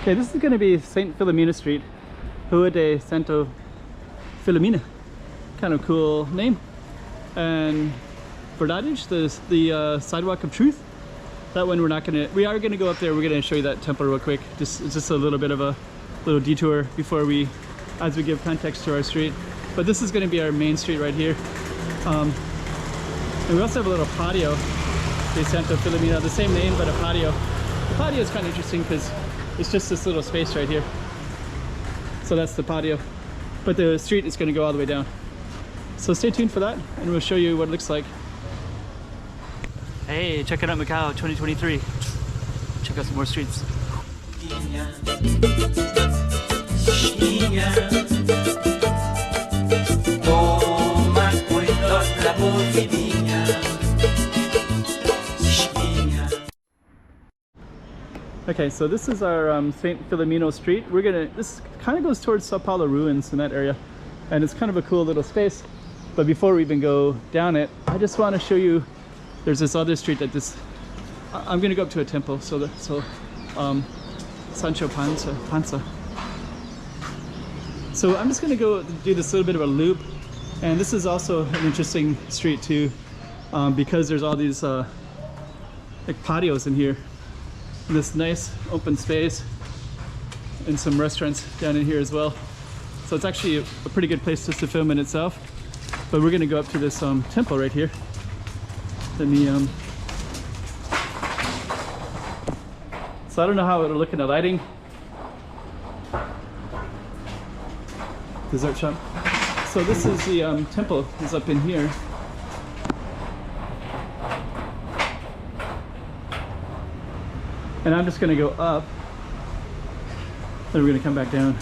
Okay, this is going to be St. Filomena Street, Rua de Santo Filomena. Kind of cool name. And Verdades, the sidewalk of truth. That one we are gonna go up there. We're gonna show you that temple real quick. It's just a little bit of a little detour before as we give context to our street. But this is gonna be our main street right here. And we also have a little patio, de Santo Filomena, the same name, but a patio. The patio is kind of interesting because it's just this little space right here. So that's the patio. But the street is gonna go all the way down. So stay tuned for that, and we'll show you what it looks like. Hey, check it out Macau 2023. Check out some more streets. Okay, so this is our St. Filomena Street. This kind of goes towards Sao Paulo ruins in that area. And it's kind of a cool little space. But before we even go down it, I just want to show you, there's this other street that I'm going to go up to a temple. So Sancho Panza. So I'm just going to go do this little bit of a loop. And this is also an interesting street too, because there's all these like patios in here. And this nice open space and some restaurants down in here as well. So it's actually a pretty good place just to film in itself. But we're going to go up to this temple right here. Let me so I don't know how it'll look in the lighting. Dessert shop. So this is the temple is up in here. And I'm just going to go up. Then we're going to come back down.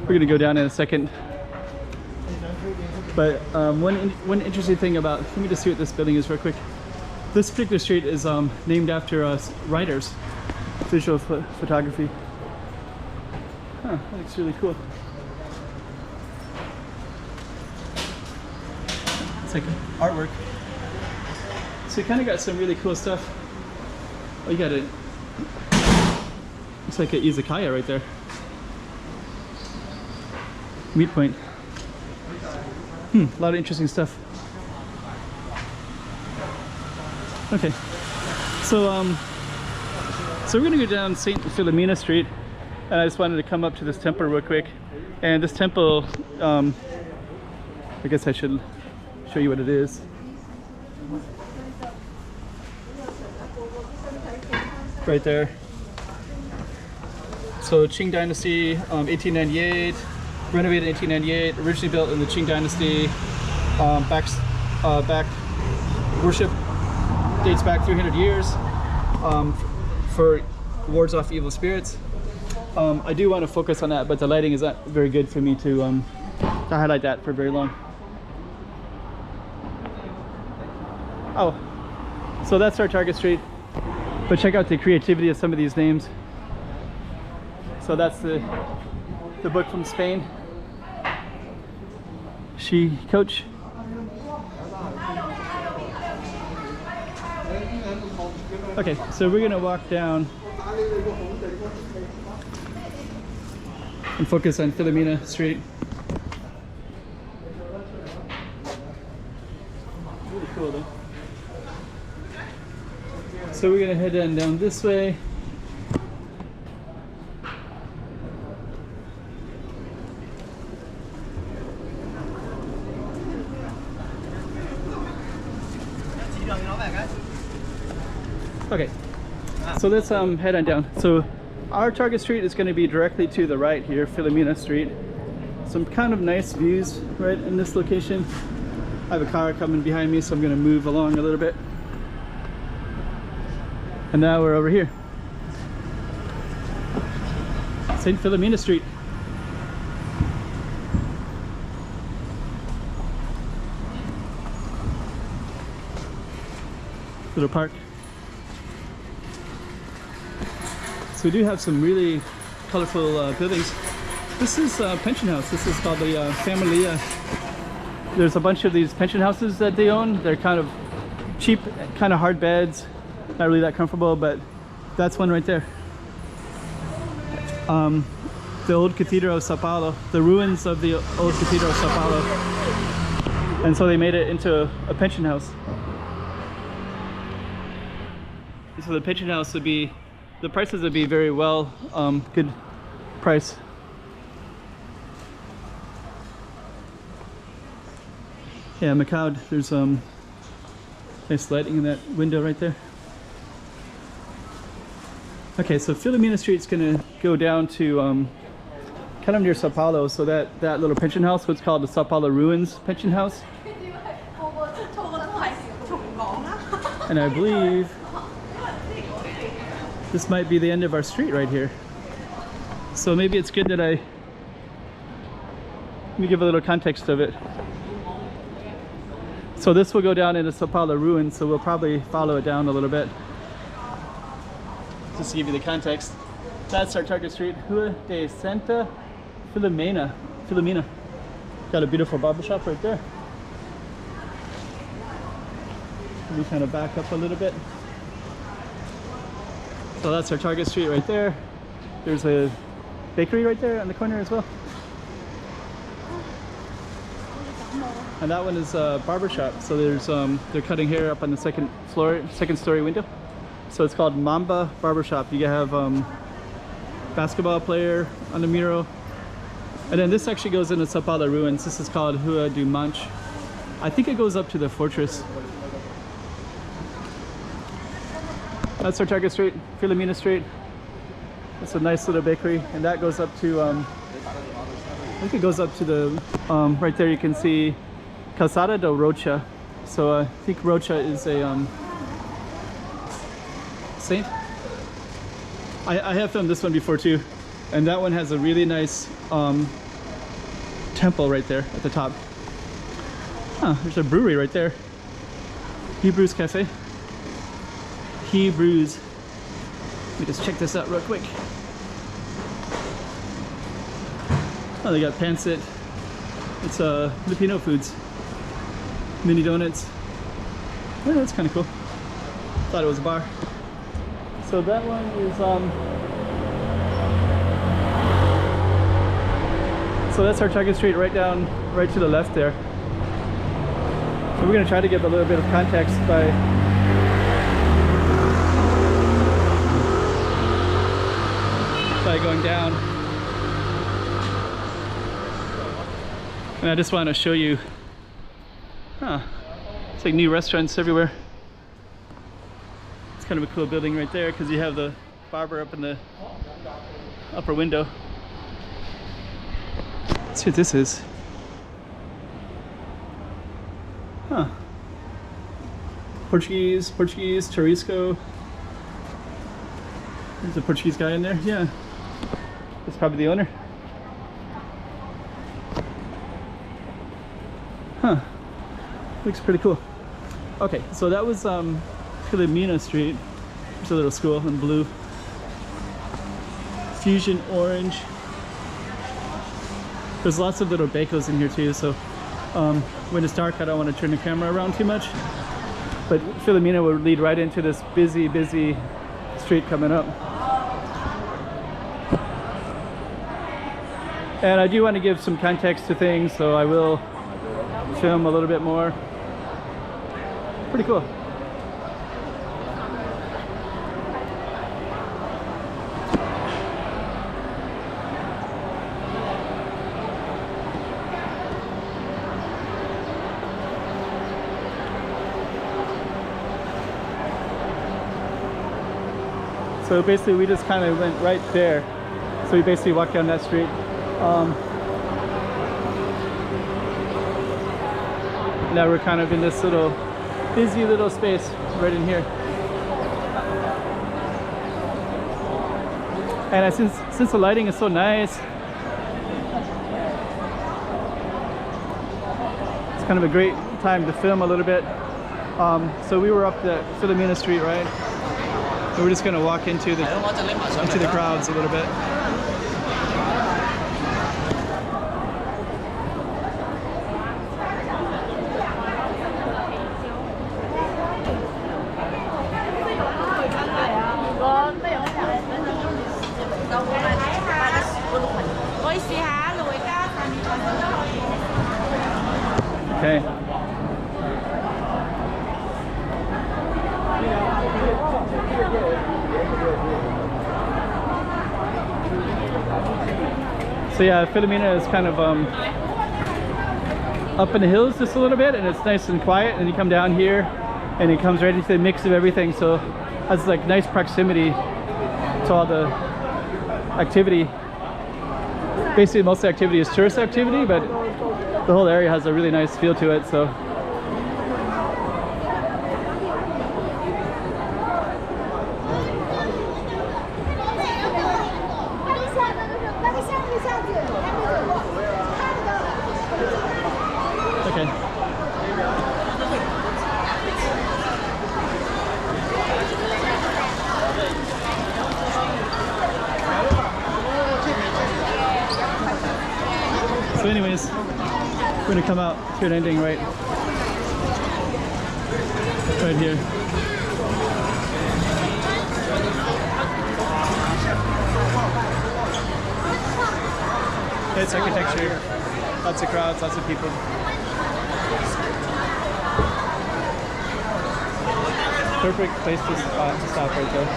We're gonna go down in a second, but one interesting thing about, let me just see what this building is real quick. This particular street is named after writers, visual photography. Huh, that looks really cool. It's like artwork. So you kind of got some really cool stuff. Oh, you got it. Looks like an izakaya right there. Meat point. A lot of interesting stuff. Okay, so we're gonna go down St. Filomena Street, and I just wanted to come up to this temple real quick. And this temple, I guess I should show you what it is. Right there. So Qing Dynasty, 1898. Renovated in 1898, originally built in the Qing Dynasty. Back worship dates back 300 years for wards off evil spirits. I do want to focus on that, but the lighting is not very good for me to highlight that for very long. Oh, so that's our target street. But check out the creativity of some of these names. So that's the book from Spain. She coach. Okay, so we're gonna walk down and focus on Filomena Street. Really cool though. So we're gonna head down this way. Okay, so let's head on down. So our target street is going to be directly to the right here, Filomena Street. Some kind of nice views right in this location. I have a car coming behind me, so I'm going to move along a little bit. And now we're over here. St. Filomena Street. Little park. So we do have some really colorful buildings. This is a pension house. This is called the Familia. There's a bunch of these pension houses that they own. They're kind of cheap, kind of hard beds. Not really that comfortable, but that's one right there. The old Cathedral of Sao Paulo, the ruins of the old Cathedral of Sao Paulo. And so they made it into a pension house. So the pension house would be, the prices would be very well, good price. Yeah, Macau, there's nice lighting in that window right there. Okay, so Filomena Street's gonna go down to kind of near Sao Paulo, so that little pension house, what's called the Sao Paulo Ruins Pension House. And I believe this might be the end of our street right here. So maybe it's good that let me give a little context of it. So this will go down into Sao Paulo Ruins, so we'll probably follow it down a little bit. Just to give you the context. That's our target street, Rua de Santa Filomena. Got a beautiful barbershop right there. Let me kind of back up a little bit. So that's our target street right there. There's a bakery right there on the corner as well. And that one is a barbershop. So there's they're cutting hair up on the second story window. So it's called Mamba Barbershop. You have basketball player on the mural. And then this actually goes into Sao Paulo Ruins. This is called Rua do Manche. I think it goes up to the fortress. That's our target street, Filomena Street. It's a nice little bakery, and that goes up to, I think it goes up to the, right there you can see Calçada do Rocha. So I think Rocha is a saint. I have filmed this one before too, and that one has a really nice temple right there at the top. Huh, there's a brewery right there. Hebrews Cafe. Hebrews. Let me just check this out real quick. Oh, they got pancit. It's Filipino foods. Mini donuts. Yeah, that's kind of cool. Thought it was a bar. So that one is so that's our target street right to the left there. So we're gonna try to give a little bit of context by going down. And I just want to show you, it's like new restaurants everywhere. It's kind of a cool building right there because you have the barber up in the upper window. Let's see what this is. Portuguese, churrasco. There's a Portuguese guy in there, yeah. That's probably the owner. Looks pretty cool. Okay, so that was Filomena Street. There's a little school in blue. Fusion orange. There's lots of little becos in here too, so when it's dark I don't want to turn the camera around too much. But Filomena will lead right into this busy street coming up. And I do want to give some context to things, so I will film a little bit more. Pretty cool. So basically we just kind of went right there. So we basically walked down that street. Now we're kind of in this little busy little space right in here. And since the lighting is so nice, it's kind of a great time to film a little bit. So we were up the Filomena Street, right? we're just gonna walk into the crowds a little bit. Okay. So yeah, Filomena is kind of up in the hills just a little bit, and it's nice and quiet, and you come down here and it comes right into the mix of everything, so it has like nice proximity to all the activity. Basically most of the activity is tourist activity, but the whole area has a really nice feel to it, so. Okay. So anyways, we're gonna come out to an ending right here. It's architecture, lots of crowds, lots of people. Perfect place to stop right there.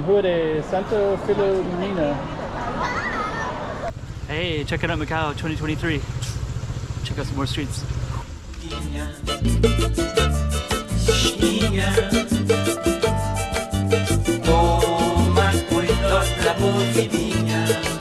Who are they? Santo Filomena. Hey, check it out, Macau 2023. Check out some more streets. Toma cuidado la boquinha.